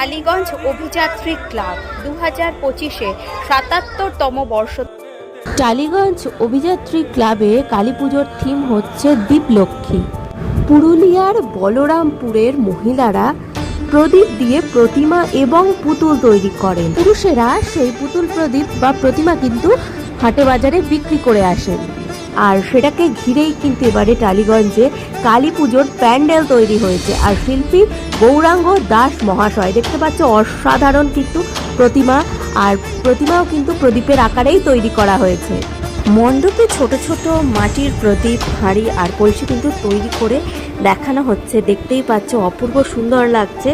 Tollygunge অভিযাত্রী club 2025-এ 77তম বর্ষ। টালিগঞ্জ অভিযাত্রী ক্লাবে কালী পুজোর থিম হচ্ছে দীপলক্ষ্মী। পুরুলিয়ার বলরামপুরের মহিলারা প্রদীপ দিয়ে প্রতিমা এবং পুতুল তৈরি করেন। পুরুষেরা সেই পুতুল প্রদীপ বা প্রতিমা কিন্তু হাটে বাজারে বিক্রি করে আসেন। আর সেটাকে ঘিরেই কিন্তু এবারে টালিগঞ্জে কালী পুজোর প্যান্ডেল তৈরি হয়েছে। আর শিল্পী গৌরাঙ্গ দাস মহাশয়, দেখতে পাচ্ছ অসাধারণ কিন্তু প্রতিমা, আর প্রতিমাও কিন্তু প্রদীপের আকারেই তৈরি করা হয়েছে। মণ্ডপে ছোট ছোট মাটির প্রদীপ, হাঁড়ি আর কলসি কিন্তু তৈরি করে দেখানো হচ্ছে। দেখতেই পাচ্ছ অপূর্ব সুন্দর লাগছে।